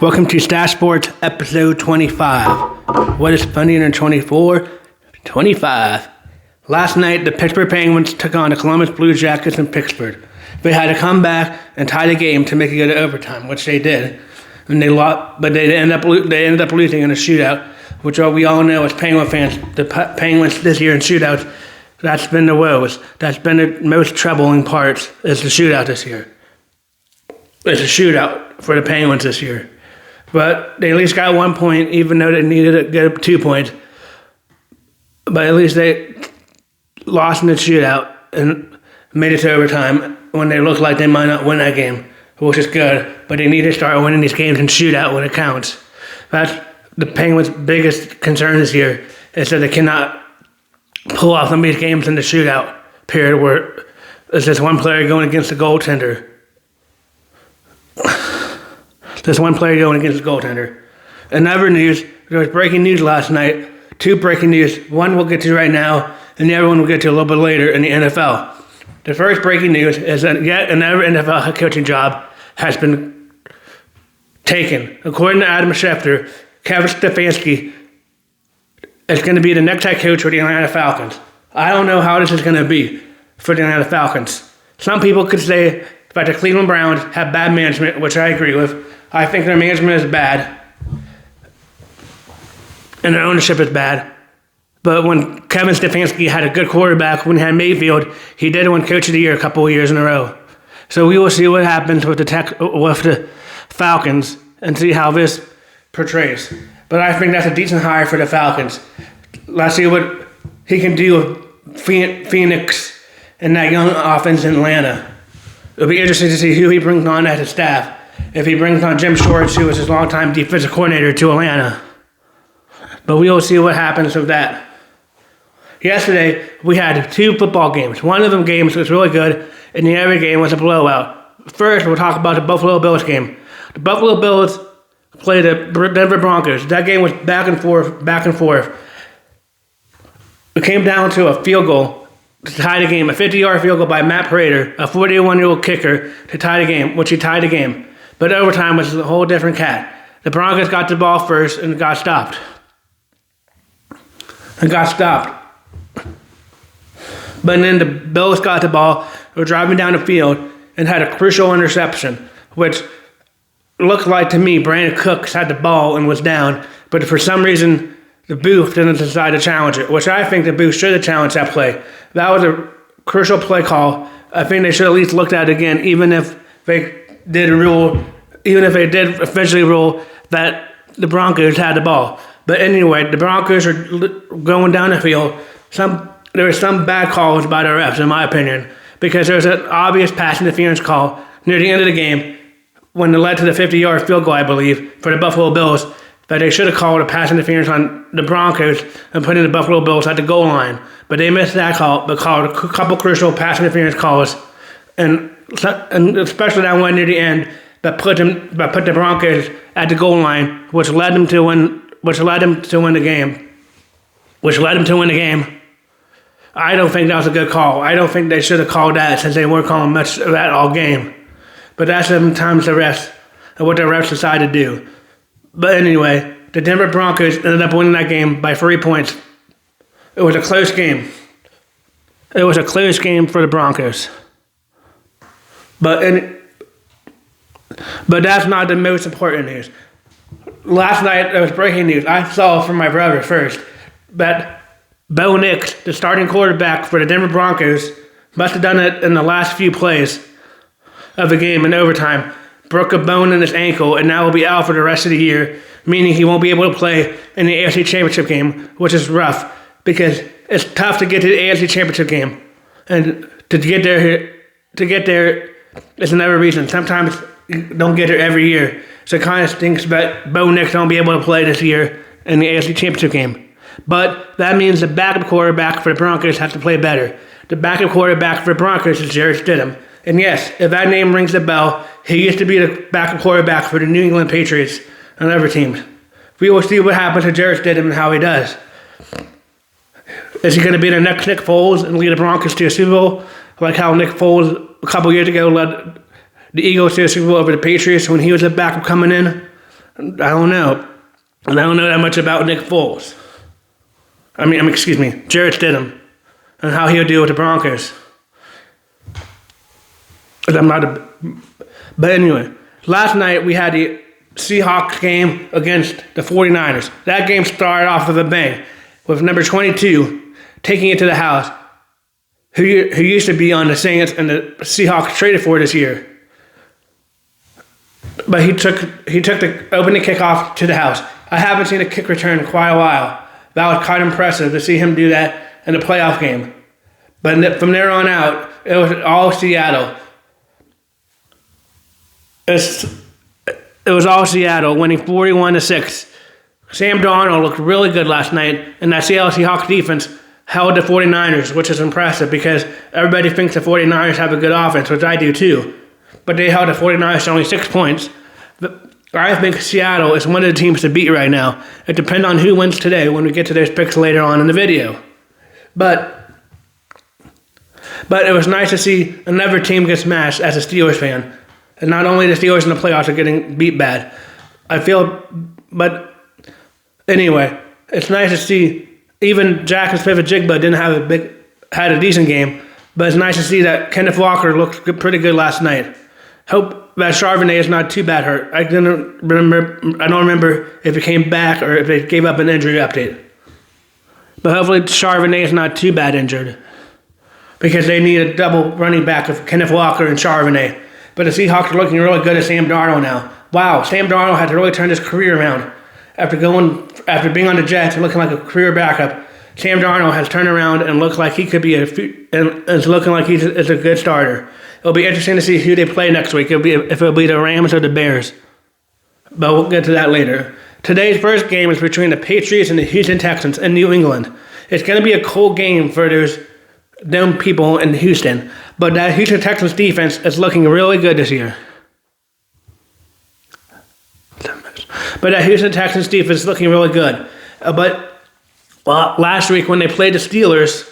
Welcome to Stache Sports, episode 25. What is funnier than 24? 25. Last night, the Pittsburgh Penguins took on the Columbus Blue Jackets in Pittsburgh. They had to come back and tie the game to make it go to overtime, which they did. And they lost, but they ended up losing in a shootout, which we all know as Penguin fans. The Penguins this year in shootouts, that's been the woes. That's been the most troubling part, is the shootout this year. It's a shootout for the Penguins this year. But they at least got 1 point, even though they needed to get 2 points. But at least they lost in the shootout and made it to overtime when they looked like they might not win that game, which is good. But they need to start winning these games in shootout when it counts. That's the Penguins' biggest concern this year, is that they cannot pull off some of these games in the shootout period where there's just one player going against the goaltender. There's one player going against the goaltender. In other news, there was breaking news last night. 2 breaking news. One we'll get to right now, and the other one we'll get to a little bit later in the NFL. The first breaking news is that yet another NFL head coaching job has been taken. According to Adam Schefter, Kevin Stefanski is going to be the next head coach for the Atlanta Falcons. I don't know how this is going to be for the Atlanta Falcons. Some people could say that the Cleveland Browns have bad management, which I agree with. I think their management is bad, and their ownership is bad. But when Kevin Stefanski had a good quarterback, when he had Mayfield, he did win Coach of the Year a couple of years in a row. So we will see what happens with the Falcons and see how this portrays. But I think that's a decent hire for the Falcons. Let's see what he can do with Phoenix and that young offense in Atlanta. It'll be interesting to see who he brings on as a staff. If he brings on Jim Schwartz, who was his longtime defensive coordinator, to Atlanta. But we will see what happens with that. Yesterday, we had 2 football games. One of them games was really good, and the other game was a blowout. First, we'll talk about the Buffalo Bills game. The Buffalo Bills played the Denver Broncos. That game was back and forth. It came down to a field goal to tie the game, a 50-yard field goal by Matt Prater, a 41-year-old kicker, to tie the game, which he tied the game. But overtime was a whole different cat. The Broncos got the ball first and got stopped. But then the Bills got the ball, were driving down the field, and had a crucial interception, which looked like to me Brandon Cooks had the ball and was down, but for some reason the booth didn't decide to challenge it, which I think the booth should have challenged that play. That was a crucial play call. I think they should at least looked at it again, even if they did officially rule that the Broncos had the ball. But anyway, the Broncos are going down the field. There were some bad calls by the refs, in my opinion, because there was an obvious pass interference call near the end of the game when it led to the 50-yard field goal, I believe, for the Buffalo Bills, that they should have called a pass interference on the Broncos and put in the Buffalo Bills at the goal line. But they missed that call, but called a couple crucial pass interference calls, and especially that one near the end that put the Broncos at the goal line, which led them to win the game. I don't think that was a good call. I don't think they should have called that, since they weren't calling much of that all game. But that's sometimes the refs and what the refs decide to do. But anyway, the Denver Broncos ended up winning that game by 3 points. It was a close game. It was a close game for the Broncos. But that's not the most important news. Last night, there was breaking news. I saw from my brother first that Bo Nix, the starting quarterback for the Denver Broncos, must have done it in the last few plays of the game in overtime. Broke a bone in his ankle and now will be out for the rest of the year, meaning he won't be able to play in the AFC Championship game, which is rough because it's tough to get to the AFC Championship game. And to get there is another reason. Sometimes you don't get there every year. So it kind of stinks that Bo Nix won't be able to play this year in the AFC Championship game. But that means the backup quarterback for the Broncos has to play better. The backup quarterback for the Broncos is Jarrett Stidham. And yes, if that name rings a bell, he used to be the backup quarterback for the New England Patriots and other teams. We will see what happens to Jarrett Stidham and how he does. Is he going to be the next Nick Foles and lead the Broncos to a Super Bowl, like how Nick Foles a couple years ago led the Eagles to the Super Bowl over the Patriots when he was a backup coming in? I don't know. And I don't know that much about Nick Foles. Excuse me, Jarrett Stidham, and how he'll deal with the Broncos. But anyway, last night we had the Seahawks game against the 49ers. That game started off with a bang, with number 22 taking it to the house, who used to be on the Saints and the Seahawks traded for this year. But he took the opening kickoff to the house. I haven't seen a kick return in quite a while. That was quite impressive to see him do that in the playoff game. But from there on out, it was all Seattle. It was all Seattle, winning 41-6. Sam Darnold looked really good last night, and that Seattle Seahawks defense held the 49ers, which is impressive because everybody thinks the 49ers have a good offense, which I do too. But they held the 49ers to only 6 points. But I think Seattle is one of the teams to beat right now. It depends on who wins today when we get to those picks later on in the video. But it was nice to see another team get smashed as a Steelers fan. And not only the Steelers in the playoffs are getting beat bad. But anyway, it's nice to see even Jack Smith-Njigba had a decent game. But it's nice to see that Kenneth Walker looked pretty good last night. Hope that Charbonnet is not too bad hurt. I don't remember if he came back or if they gave up an injury update. But hopefully Charbonnet is not too bad injured, because they need a double running back of Kenneth Walker and Charbonnet. But the Seahawks are looking really good at Sam Darnold now. Wow, Sam Darnold had to really turn his career around after being on the Jets and looking like a career backup. Sam Darnold has turned around and looks like he could be is looking like he's a good starter. It'll be interesting to see who they play next week. If it'll be the Rams or the Bears. But we'll get to that later. Today's first game is between the Patriots and the Houston Texans in New England. It's going to be a cold game for those dumb people in Houston. But that Houston Texans defense is looking really good this year. But that Houston Texans defense is looking really good. Last week when they played the Steelers,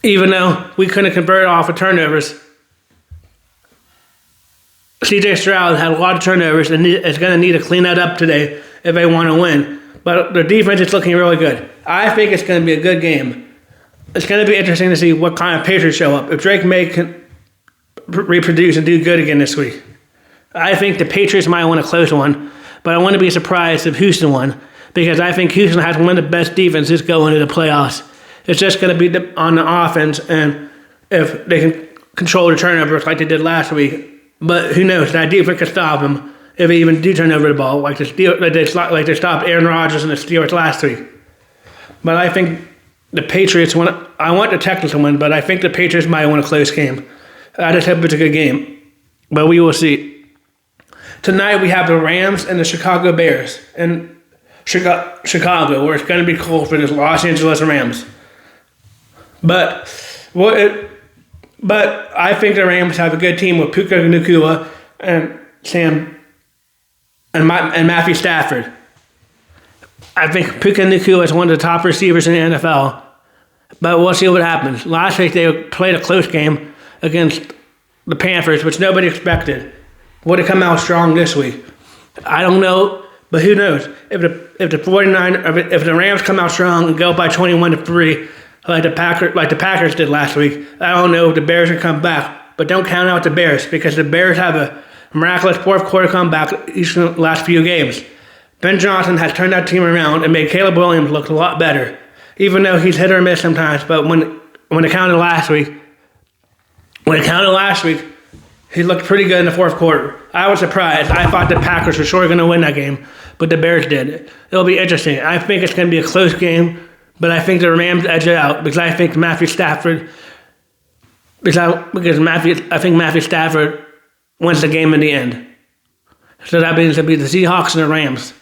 even though we couldn't convert off of turnovers, C.J. Stroud had a lot of turnovers and is going to need to clean that up today if they want to win. But their defense is looking really good. I think it's going to be a good game. It's going to be interesting to see what kind of Patriots show up. If Drake May can reproduce and do good again this week. I think the Patriots might win a close one, but I wouldn't be surprised if Houston won, because I think Houston has one of the best defenses going into the playoffs. It's just going to be on the offense, and if they can control the turnovers like they did last week. But who knows? That defense can stop them if they even do turn over the ball, like they stopped Aaron Rodgers and the Steelers last week. But I think the Patriots win. I want the Texans to win, but I think the Patriots might win a close game. I just hope it's a good game, but we will see. Tonight we have the Rams and the Chicago Bears in Chicago, where it's going to be cold for the Los Angeles Rams. But I think the Rams have a good team with Puka Nacua and Matthew Stafford. I think Puka Nacua is one of the top receivers in the NFL. But we'll see what happens. Last week they played a close game against the Panthers, which nobody expected. Would it come out strong this week? I don't know, but who knows? If the Rams come out strong and go by 21-3, like the Packers did last week, I don't know if the Bears can come back. But don't count out the Bears, because the Bears have a miraculous fourth quarter comeback each of the last few games. Ben Johnson has turned that team around and made Caleb Williams look a lot better, even though he's hit or miss sometimes. But when it counted last week, he looked pretty good in the fourth quarter. I was surprised. I thought the Packers were sure going to win that game, but the Bears did. It'll be interesting. I think it's going to be a close game, but I think the Rams edge it out because I think Matthew Stafford wins the game in the end. So that means it'll be the Seahawks and the Rams.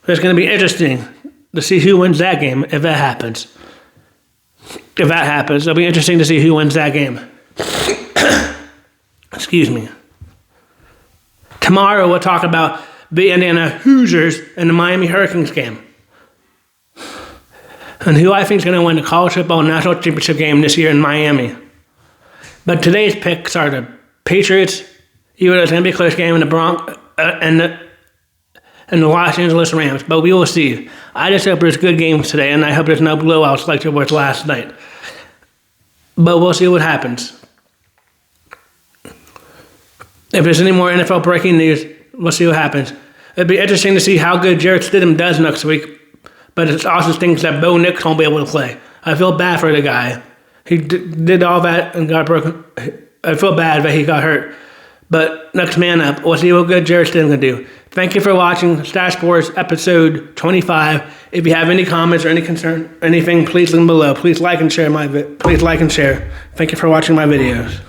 It's going to be interesting to see who wins that game if that happens. It'll be interesting to see who wins that game. Excuse me. Tomorrow we'll talk about the Indiana Hoosiers and the Miami Hurricanes game, and who I think is going to win the college football national championship game this year in Miami. But today's picks are the Patriots, even though it's going to be a close game, and the and the Los Angeles Rams, but we will see. I just hope there's good games today, and I hope there's no blowouts like there was last night. But we'll see what happens. If there's any more NFL breaking news, we'll see what happens. It'd be interesting to see how good Jarrett Stidham does next week, but it's also things that Bo Nix won't be able to play. I feel bad for the guy. He did all that and got broken. I feel bad that he got hurt. But next man up. We'll see what good Jarrett Stidham can do. Thank you for watching Stache Sports episode 25. If you have any comments or any concern, anything, please leave them below. Please like and share Thank you for watching my videos.